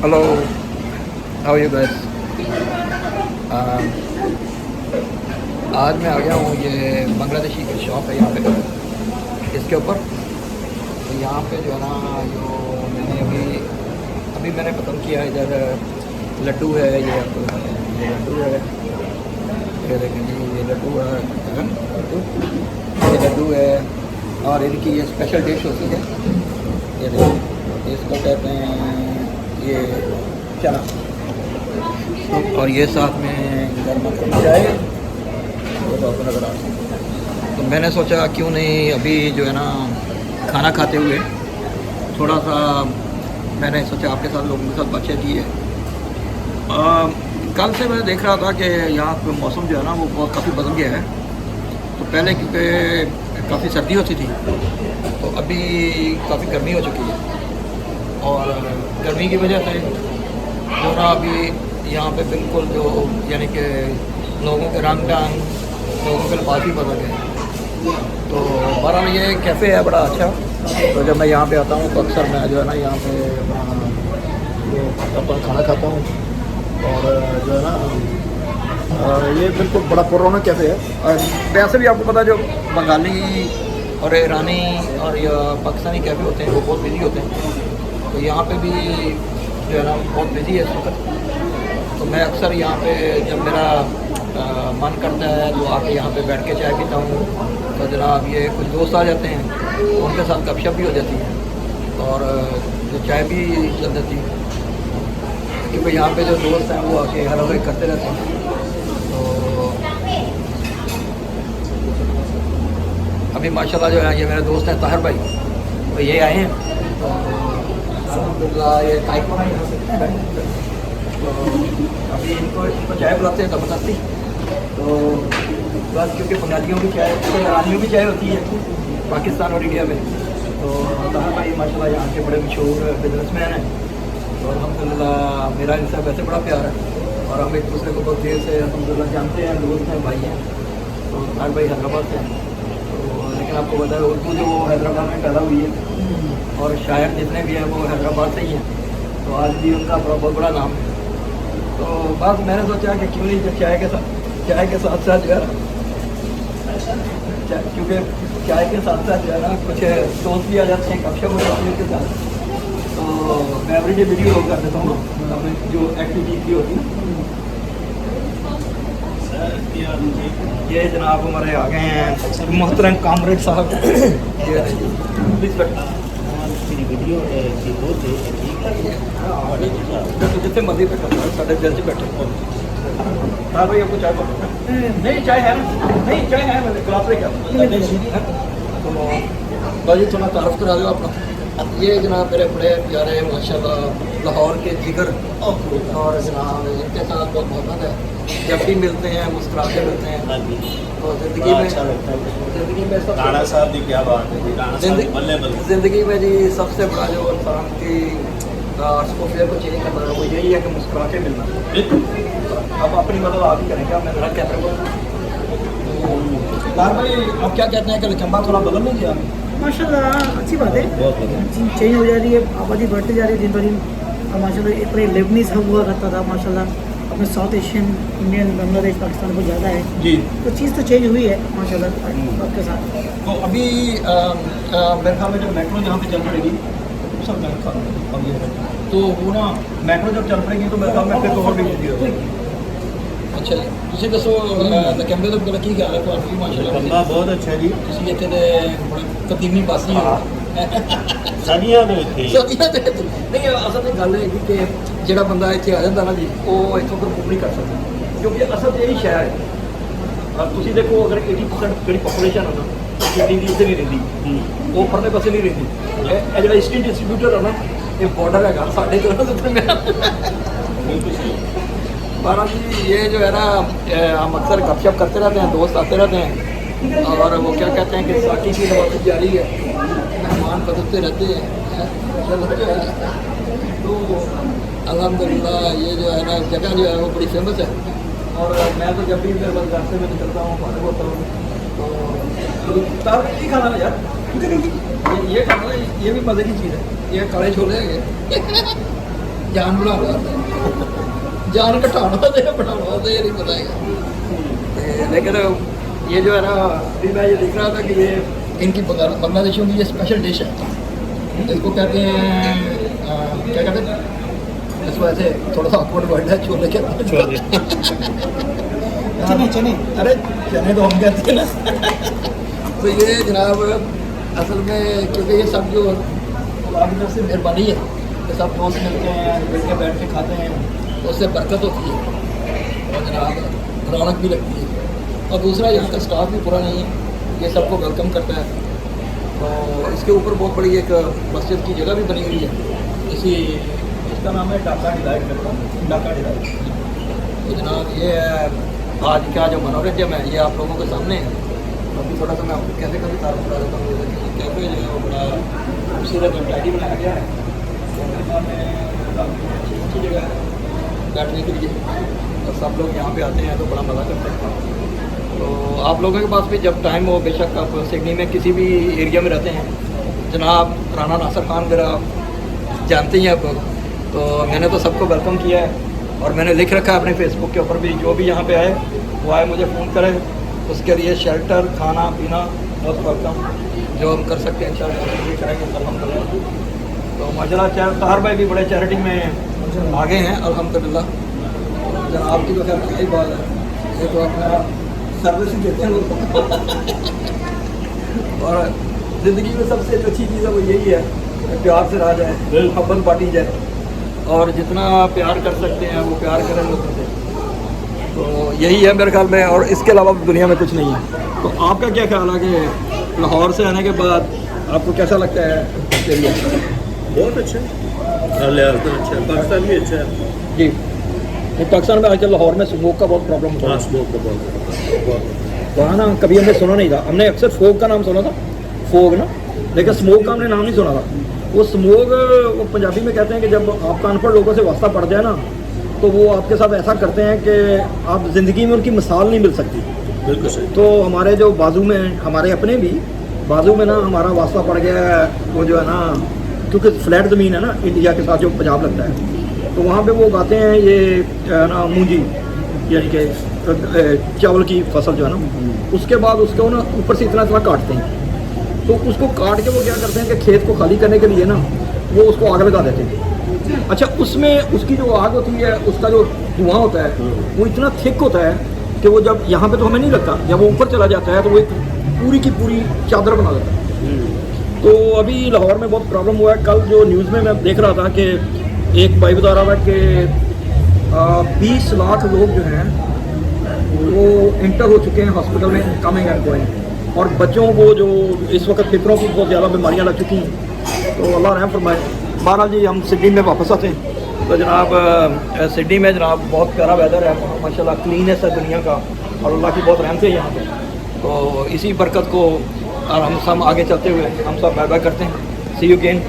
Hello, how you guys. आज मैं आ गया हूँ, ये बांग्लादेशी की शॉप है यहाँ पे, इसके ऊपर। तो यहाँ पे जो है ना, जो मैंने अभी अभी मैंने पसंद किया इधर लड्डू है, ये लड्डू है, ये देखें जी, ये लड्डू है, ये लड्डू है। और इनकी ये स्पेशल डिश होती है, ये देखिए, इसको कहते हैं ये चना। और ये साथ में गर्मा गर्म चाय, तो मैंने सोचा क्यों नहीं अभी जो है ना खाना खाते हुए थोड़ा सा, मैंने सोचा आपके साथ, लोगों के साथ बातचीत की है। कल से मैं देख रहा था कि यहाँ पे मौसम जो है ना वो बहुत काफ़ी बदल गया है। तो पहले क्योंकि काफ़ी सर्दी होती थी, तो अभी काफ़ी गर्मी हो चुकी है। और गर्मी की वजह से जो ना अभी यहाँ पे बिल्कुल जो यानी कि लोगों के रंग ढंग, लोगों के लिबास भी बदल गए। तो बहरहाल ये कैफ़े है बड़ा अच्छा। तो जब मैं यहाँ पे आता हूँ तो अक्सर मैं जो है ना यहाँ पे अपना खाना खाता हूँ। और जो है ना ये बिल्कुल बड़ा पुराना कैफ़े है। और वैसे भी आपको पता है, जो बंगाली और ईरानी और या पाकिस्तानी कैफ़े होते हैं वो बहुत बिजी होते हैं। तो यहाँ पे भी जो है ना बहुत बिजी है इस वक्त। तो मैं अक्सर यहाँ पे जब मेरा मन करता है तो आके यहाँ पे बैठ के चाय पीता हूँ। तो जनाब ये कुछ दोस्त आ जाते हैं, तो उनके साथ गपशप भी हो जाती है और जो चाय भी चल जाती है, क्योंकि यहाँ पे जो दोस्त हैं वो आके हर वक्त करते रहते हैं। तो अभी माशाल्लाह जो है ये मेरे दोस्त हैं ताहिर भाई, तो ये आए हैं। अल्हम्दुलिल्लाह ये ताइको है यहाँ से। तो अभी इनको चाय बुलाते हैं ज़बरदस्ती। तो बस क्योंकि बंगालियों की चाय, ईरानियों की चाय होती है पाकिस्तान और इंडिया में। तो ताहिर भाई माशाल्लाह यहाँ के बड़े मशहूर बिजनेसमैन हैं। तो अल्हम्दुलिल्लाह मेरा इनसे वैसे बड़ा प्यार है और हम एक दूसरे को बहुत देर से अल्हम्दुलिल्लाह जानते हैं, दोस्त हैं, भाई हैं। तो ताहिर भाई हैदराबाद से हैं। तो लेकिन आपको पता है उर्दू जो हैदराबाद में पैदा हुई है और शायर जितने भी हैं वो हैदराबाद से ही हैं। तो आज भी उनका बहुत बड़ा नाम है। तो बस मैंने सोचा कि क्यों नहीं चाय के साथ साथ जो है ना, क्योंकि चाय के साथ साथ जो है ना कुछ दोस्त भी आ जाते हैं, गपशप हो जाती है उनके साथ। तो मैं एवरीडे वीडियो लोग कर देता हूँ अपने जो एक्टिविटी की होती है। ये जनाब हमारे आ गए हैं मोहतरम कामरेड साहब। वीडियो जितने मर्जी बैठो, साढ़े जल्दी बैठो। हाँ भाई आपको चाय नहीं, चाय है ना? नहीं चाय है, मैंने गिलास लेके आओ। तो भाई थोड़ा तारफ़ करा दो अपना। ये जनाब मेरे बड़े प्यारे माशाल्लाह लाहौर के जिगर, और जनाब इनके साथ बहुत मोहब्बत है। जब भी मिलते हैं मुस्कुराते मिलते हैं। तो ज़िंदगी में राणा साहब की क्या बात है, ज़िंदगी में जी सबसे बड़ा जो इंसान की एटमॉस्फेयर को चेंज करना है वो यही है कि मुस्कुरा के मिलना। अब अपनी मदद आप ही करेंगे, मैं ज़रा कहता हूँ भाई आप क्या कहते हैं कि लचंबा थोड़ा बदल नहीं गया? माशाल्लाह अच्छी बात है, चेंज हो जा रही है, आबादी बढ़ती जा रही है दिन ब दिन। और माशाल्लाह इतने लेबनीज हब हुआ करता था, माशाल्लाह अपने south Asian, Indian, Bangladesh, Pakistan को ज़्यादा है जी। तो चीज़ तो चेंज हुई है माशाल्लाह आपके साथ। तो अभी मेरे ख्याल में जब मेट्रो जहाँ पे चल पड़ेगी सब मेरे ख्याल में, तो वो ना मेट्रो जब चल पड़ेगी तो मेरे ख्याल में फिर तो और भी बिजी हो जाएगी। अच्छा जी, ਤੁਸੀਂ ਦੱਸੋ ਲਕੰਬੇ ਤੋਂ ਕੀ ਖਿਆਲ ਹੈ ਤੁਹਾਡਾ? लकंबा बहुत अच्छा जी। ਤੁਸੀਂ ਇੱਥੇ ਦੇ ਬੜੇ ਕਦੀਮੀ ਵਾਸੀ ਹੋ। सदियां तो इतने ਸਦੀਆਂ ਦੇ ਨਹੀਂ, ਅਸਲ ਦੀ ਗੱਲ ਇਹ ਕਿ ਜਿਹੜਾ ਬੰਦਾ ਇੱਥੇ ਆ ਜਾਂਦਾ ਨਾ ਜੀ, ਉਹ ਇੱਥੋਂ ਤੋਂ ਮੂਵ ਨਹੀਂ ਕਰ ਸਕਦਾ, ਕਿਉਂਕਿ ਅਸਲ 'ਚ ਇਹੀ ਸ਼ਹਿਰ ਹੈ। ਤੁਸੀਂ ਦੇਖੋ ਅਗਰ 80% ਜਿਹੜੀ ਪੋਪੂਲੇਸ਼ਨ ਹੈ ਨਾ ਸਿਟੀ ਦੀ ਇੱਥੇ ਨਹੀਂ ਰਹਿੰਦੀ, ਉਹ ਪਰਲੇ ਪਾਸੇ ਨਹੀਂ ਰਹਿੰਦੀ। ਇਹ ਜਿਹੜਾ ਈਸਟਰਨ ਡਿਸਟ੍ਰੀਬਿਊਟਰ ਹੈ ਨਾ, ਇਹ ਬਾਰਡਰ ਹੈਗਾ ਸਾਡੇ ਤੋਂ बारा जी। ये जो है ना हम अक्सर गपशप करते रहते हैं, दोस्त आते रहते हैं और वो क्या कहते हैं कि साकी की नवाज़ी जारी है, मेहमान बदलते रहते हैं। तो अल्हम्दुलिल्लाह ये जो है ना जगह जो है वो बड़ी फेमस है। और मैं तो जब भी मेरे बस रास्ते में निकलता हूँ फारिग होता हूँ तो तार नहीं खाना ना यार, ये खाना ये भी मज़े की चीज़ है। ये काले छोले हैं जान बना जान घटाना होते बढ़ाना होते ये नहीं बताएगा। लेकिन ये जो है ना, अभी मैं ये देख रहा था कि ये इनकी बांग्लादेशियों की ये स्पेशल डिश है, इसको कहते हैं क्या कहते हैं, इसको ऐसे थोड़ा सा ऑकवर्ड वर्ड है, छोले के चने अरे चने तो हम कहते हैं ना। तो ये जनाब असल में क्योंकि ये सब जो आपकी तरफ से मेहरबानी है कि सब दोस्त मिलते हैं, मिलकर बैठ के खाते हैं, तो उससे बरकत होती है और जनाब रौनक भी लगती है। और दूसरा यहाँ का स्टाफ भी पूरा नहीं है, ये सबको वेलकम करता है। तो इसके ऊपर बहुत बड़ी एक मस्जिद की जगह भी बनी हुई है, इसी इसका नाम है ढाका डिलाइट करता हूँ, ढाका डिलाइट। तो जनाब ये आज का जो मनोरंजन है ये आप लोगों के सामने है। अभी थोड़ा सा मैं आपको कैफे का भी तारुफ करा देता हूँ। कैफे जो है वो बड़ा खूबसूरत और टाइडी बनाया गया है, अच्छी जगह है बैठने के लिए, और सब लोग यहाँ पे आते हैं तो बड़ा मज़ा करते हैं। तो आप लोगों के पास भी जब टाइम हो, बेशक आप सिडनी में किसी भी एरिया में रहते हैं, जनाब राना नासिर खान मेरा जानते ही हैं आप लोग, तो मैंने तो सबको वेलकम किया है और मैंने लिख रखा है अपने फेसबुक के ऊपर भी, जो भी यहाँ पे आए वो आए मुझे फ़ोन करे, उसके लिए शेल्टर, खाना पीना बहुत वेलकम, जो हम कर सकते हैं इंशाल्लाह करेंगे अल्हम्दुलिल्लाह। तो माशाल्लाह तार भाई भी बड़े चैरिटी में आगे हैं अल्हम्दुलिल्लाह। जनाब की तो खैर क्या ही बात है, ये तो अपना सर्विस ही देते हैं लोग। और ज़िंदगी में सबसे जो अच्छी चीज़ है वो यही है, प्यार से रहा जाए, मोहब्बत बांटी जाए, और जितना प्यार कर सकते हैं वो प्यार करें लोगों से। तो यही है मेरे ख्याल में, और इसके अलावा दुनिया में कुछ नहीं है। तो आपका क्या ख्याल है कि लाहौर से आने के बाद आपको कैसा लगता है एरिया? बहुत अच्छा है, हर लिहाज से अच्छा है, पाकिस्तान भी अच्छा है जी। पाकिस्तान में आजकल लाहौर में स्मोक का बहुत प्रॉब्लम होता है। स्मोक का बहुत वहाँ ना कभी हमने सुना नहीं था, हमने अक्सर फोग का नाम सुना था, फोग ना, लेकिन स्मोक का हमने नाम नहीं सुना था। वो स्मोक वो पंजाबी में कहते हैं कि जब आपका अनपढ़ लोगों से वास्ता पड़ जाए ना, तो वो आपके साथ ऐसा करते हैं कि आप ज़िंदगी में उनकी मिसाल नहीं मिल सकती। बिल्कुल सही। तो हमारे जो बाजू में, हमारे अपने भी बाजू में ना हमारा वास्ता पड़ गया है, वो जो है ना, क्योंकि फ्लैट ज़मीन है ना इंडिया के साथ जो पंजाब लगता है, तो वहाँ पे वो उगाते हैं ये ना मूंजी, यानी कि चावल की फसल जो है ना, उसके बाद उसको ना ऊपर से इतना इतना काटते हैं, तो उसको काट के वो क्या करते हैं कि खेत को खाली करने के लिए ना वो उसको आग लगा देते हैं। अच्छा, उसमें उसकी जो आग होती है, उसका जो धुआं होता है वो इतना थिक होता है कि वो जब यहाँ पे तो हमें नहीं लगता, जब वो ऊपर चला जाता है तो वो एक पूरी की पूरी चादर बना देता है। तो अभी लाहौर में बहुत प्रॉब्लम हुआ है। कल जो न्यूज़ में मैं देख रहा था कि एक भाई बता रहा था कि 20 लाख लोग जो हैं वो इंटर हो चुके हैं हॉस्पिटल में, कमिंग एंड गोइंग, और बच्चों को जो इस वक्त फिक्रों की बहुत ज़्यादा बीमारियाँ लग चुकी हैं। तो अल्लाह रहम फरमाए। बहरहाल जी, हम सिडनी में वापस आते हैं। तो जनाब सिडनी में जनाब बहुत प्यारा वेदर है माशाल्लाह, क्लीनेस है दुनिया का, और अल्लाह की बहुत रहमत है यहाँ पे। तो इसी बरकत को और हम सब आगे चलते हुए हम सब बाय बाय करते हैं। सी यू अगेन।